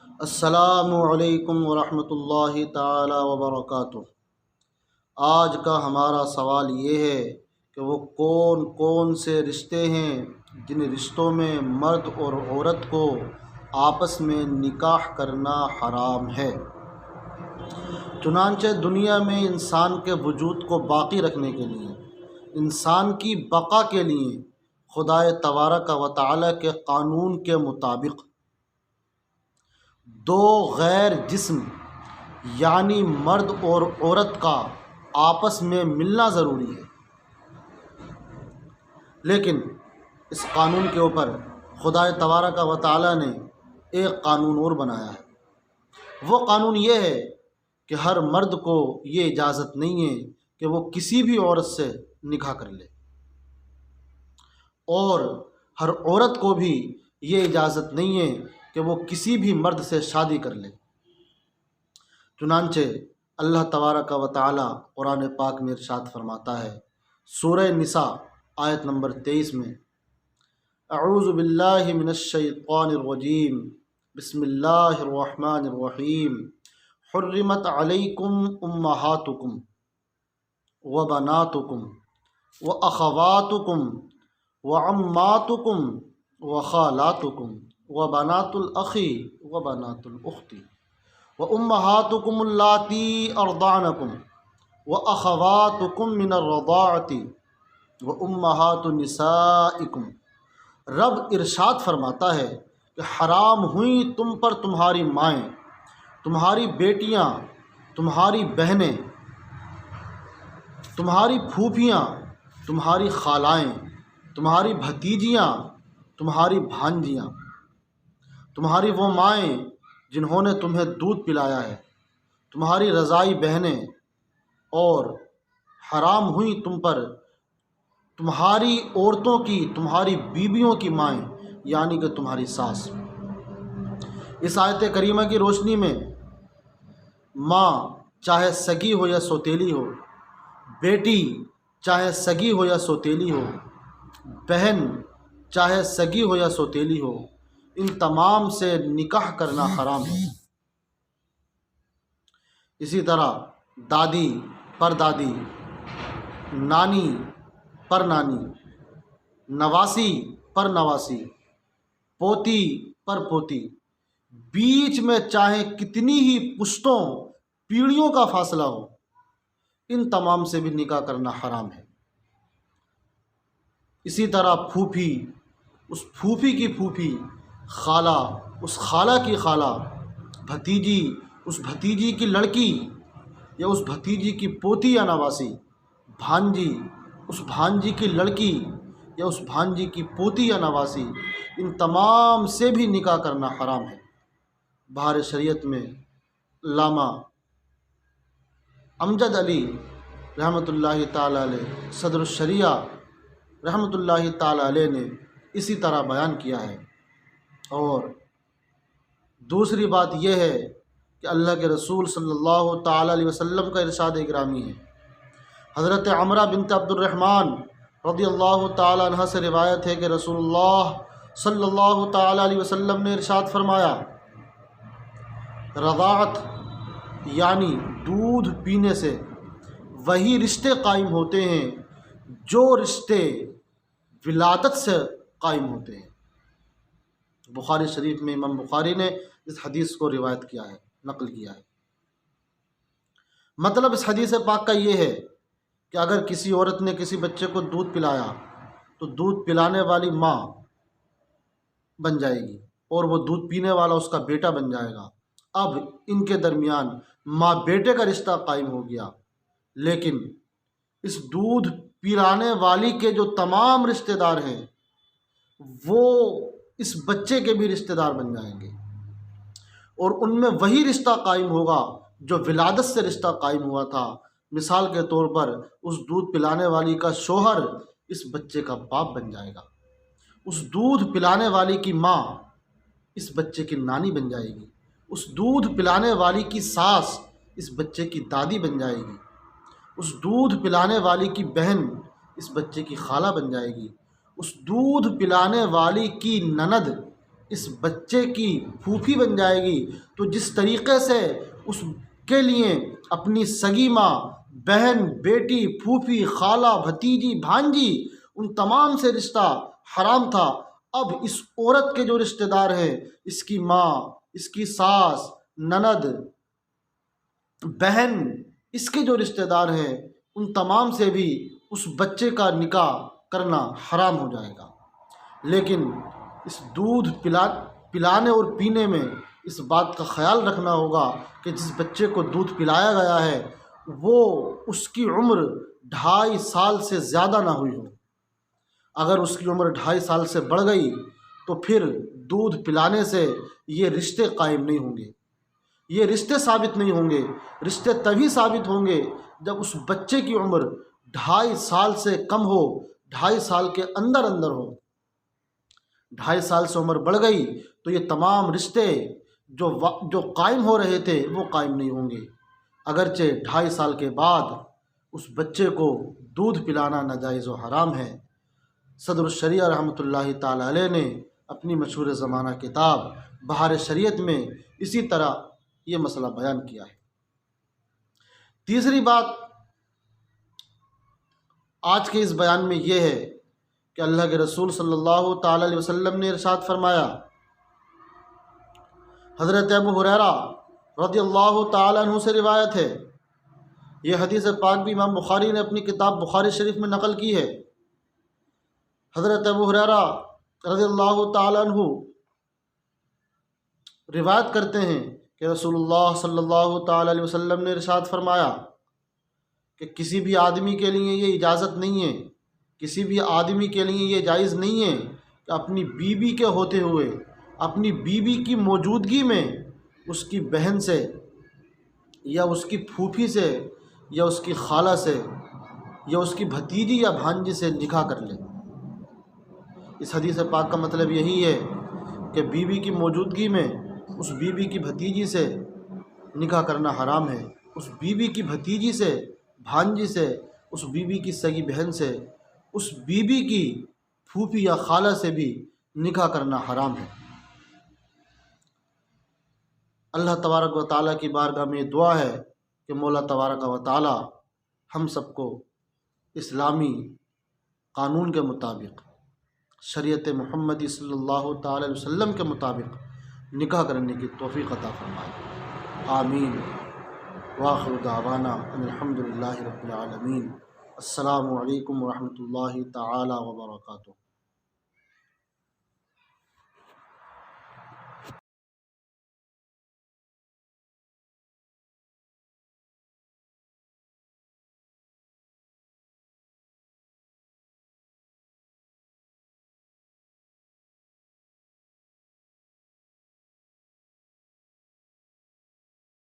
السلام علیکم ورحمۃ اللہ تعالی وبرکاتہ۔ آج کا ہمارا سوال یہ ہے کہ وہ کون کون سے رشتے ہیں جن رشتوں میں مرد اور عورت کو آپس میں نکاح کرنا حرام ہے۔ چنانچہ دنیا میں انسان کے وجود کو باقی رکھنے کے لیے، انسان کی بقا کے لیے خدائے تبارک و تعالی کے قانون کے مطابق دو غیر جسم یعنی مرد اور عورت کا آپس میں ملنا ضروری ہے، لیکن اس قانون کے اوپر خدائے تبارک و تعالی نے ایک قانون اور بنایا ہے۔ وہ قانون یہ ہے کہ ہر مرد کو یہ اجازت نہیں ہے کہ وہ کسی بھی عورت سے نکاح کر لے، اور ہر عورت کو بھی یہ اجازت نہیں ہے کہ وہ کسی بھی مرد سے شادی کر لے۔ چنانچہ اللہ تبارک و تعالی قرآن پاک میں ارشاد فرماتا ہے، سورہ نساء آیت نمبر 23 میں، اعوذ باللہ من الشیطان الرجیم، بسم اللہ الرحمن الرحیم، حرمت علیکم امہاتکم وبناتکم واخواتکم وعماتکم وخالاتکم وبنات الاخی وبنات الاخت وامہاتکم اللاتی ارضعنکم واخواتکم من الرضاعۃ وامہات نسائکم۔ رب ارشاد فرماتا ہے کہ حرام ہوئیں تم پر تمہاری مائیں، تمہاری بیٹیاں، تمہاری بہنیں، تمہاری پھوپھیاں، تمہاری خالائیں، تمہاری بھتیجیاں، تمہاری بھانجیاں، تمہاری وہ مائیں جنہوں نے تمہیں دودھ پلایا ہے، تمہاری رضائی بہنیں، اور حرام ہوئیں تم پر تمہاری عورتوں کی، تمہاری بیویوں کی مائیں یعنی کہ تمہاری ساس۔ اس آیت کریمہ کی روشنی میں ماں چاہے سگی ہو یا سوتیلی ہو، بیٹی چاہے سگی ہو یا سوتیلی ہو، بہن چاہے سگی ہو یا سوتیلی ہو، ان تمام سے نکاح کرنا حرام ہے۔ اسی طرح دادی، پردادی، نانی، پرنانی، نواسی، پرنواسی، پوتی، پرپوتی، بیچ میں چاہے کتنی ہی پشتوں، پیڑھیوں کا فاصلہ ہو، ان تمام سے بھی نکاح کرنا حرام ہے۔ اسی طرح پھوپھی، اس پھوپھی کی پھوپھی، خالہ، اس خالہ کی خالہ، بھتیجی، اس بھتیجی کی لڑکی یا اس بھتیجی کی پوتی یا نواسی، بھانجی، اس بھانجی کی لڑکی یا اس بھانجی کی پوتی یا نواسی، ان تمام سے بھی نکاح کرنا حرام ہے۔ بہار شریعت میں علامہ امجد علی رحمۃ اللہ تعالی علیہ، صدر الشریعہ رحمۃ اللہ تعالی علیہ نے اسی طرح بیان کیا ہے۔ اور دوسری بات یہ ہے کہ اللہ کے رسول صلی اللہ تعالی علیہ وسلم کا ارشاد گرامی ہے، حضرت عمرہ بنت عبد الرحمن رضی اللہ تعالی عنہ سے روایت ہے کہ رسول اللہ صلی اللہ تعالی علیہ وسلم نے ارشاد فرمایا، رضاعت یعنی دودھ پینے سے وہی رشتے قائم ہوتے ہیں جو رشتے ولادت سے قائم ہوتے ہیں۔ بخاری شریف میں امام بخاری نے اس حدیث کو روایت کیا ہے، نقل کیا ہے۔ مطلب اس حدیث پاک کا یہ ہے کہ اگر کسی عورت نے کسی بچے کو دودھ پلایا تو دودھ پلانے والی ماں بن جائے گی اور وہ دودھ پینے والا اس کا بیٹا بن جائے گا۔ اب ان کے درمیان ماں بیٹے کا رشتہ قائم ہو گیا، لیکن اس دودھ پلانے والی کے جو تمام رشتہ دار ہیں وہ اس بچے کے بھی رشتہ دار بن جائیں گے، اور ان میں وہی رشتہ قائم ہوگا جو ولادت سے رشتہ قائم ہوا تھا۔ مثال کے طور پر اس دودھ پلانے والی کا شوہر اس بچے کا باپ بن جائے گا، اس دودھ پلانے والی کی ماں اس بچے کی نانی بن جائے گی، اس دودھ پلانے والی کی ساس اس بچے کی دادی بن جائے گی، اس دودھ پلانے والی کی بہن اس بچے کی خالہ بن جائے گی، اس دودھ پلانے والی کی نند اس بچے کی پھوپھی بن جائے گی، تو جس طریقے سے اس کے لیے اپنی سگی ماں، بہن، بیٹی، پھوپھی، خالہ، بھتیجی، بھانجی، ان تمام سے رشتہ حرام تھا، اب اس عورت کے جو رشتہ دار ہیں، اس کی ماں، اس کی ساس، نند، بہن، اس کے جو رشتہ دار ہیں، ان تمام سے بھی اس بچے کا نکاح کرنا حرام ہو جائے گا۔ لیکن اس دودھ پلانے اور پینے میں اس بات کا خیال رکھنا ہوگا کہ جس بچے کو دودھ پلایا گیا ہے وہ اس کی عمر 2.5 سال سے زیادہ نہ ہوئی ہو۔ اگر اس کی عمر 2.5 سال سے بڑھ گئی تو پھر دودھ پلانے سے یہ رشتے قائم نہیں ہوں گے، یہ رشتے ثابت نہیں ہوں گے۔ رشتے تبھی ثابت ہوں گے جب اس بچے کی عمر 2.5 سال سے کم ہو، 2.5 سال کے اندر ہو۔ 2.5 سال سے عمر بڑھ گئی تو یہ تمام رشتے جو قائم ہو رہے تھے وہ قائم نہیں ہوں گے۔ اگرچہ 2.5 سال کے بعد اس بچے کو دودھ پلانا ناجائز و حرام ہے۔ صدر الشریعہ رحمۃ اللہ تعالی علیہ نے اپنی مشہور زمانہ کتاب بہار شریعت میں اسی طرح یہ مسئلہ بیان کیا ہے۔ تیسری بات آج کے اس بیان میں یہ ہے کہ اللہ کے رسول صلی اللہ تعالی علیہ وسلم نے ارشاد فرمایا، حضرت ابو ہریرہ رضی اللہ تعالی عنہ سے روایت ہے، یہ حدیث پاک بھی امام بخاری نے اپنی کتاب بخاری شریف میں نقل کی ہے۔ حضرت ابو ہریرہ رضی اللہ تعالی عنہ روایت کرتے ہیں کہ رسول اللہ صلی اللہ تعالی علیہ وسلم نے ارشاد فرمایا کہ کسی بھی آدمی کے لیے یہ اجازت نہیں ہے، کسی بھی آدمی کے لیے یہ جائز نہیں ہے کہ اپنی بیوی کے ہوتے ہوئے، اپنی بیوی کی موجودگی میں اس کی بہن سے یا اس کی پھوپھی سے یا اس کی خالہ سے یا اس کی بھتیجی یا بھانجی سے نکاح کر لے۔ اس حدیث پاک کا مطلب یہی ہے کہ بیوی کی موجودگی میں اس بیوی کی بھتیجی سے نکاح کرنا حرام ہے، اس بیوی کی بھتیجی سے، بھانجی سے، اس بیوی کی سگی بہن سے، اس بیوی کی پھوپھی یا خالہ سے بھی نکاح کرنا حرام ہے۔ اللہ تبارک و تعالیٰ کی بارگاہ میں دعا ہے کہ مولا تبارک و تعالیٰ ہم سب کو اسلامی قانون کے مطابق، شریعت محمدی صلی اللہ تعالی علیہ وسلم کے مطابق نکاح کرنے کی توفیق عطا فرمائے، آمین۔ وآخر دعوانا ان الحمد للہ رب العالمین۔ السلام علیکم ورحمۃ اللہ تعالی وبرکاتہ۔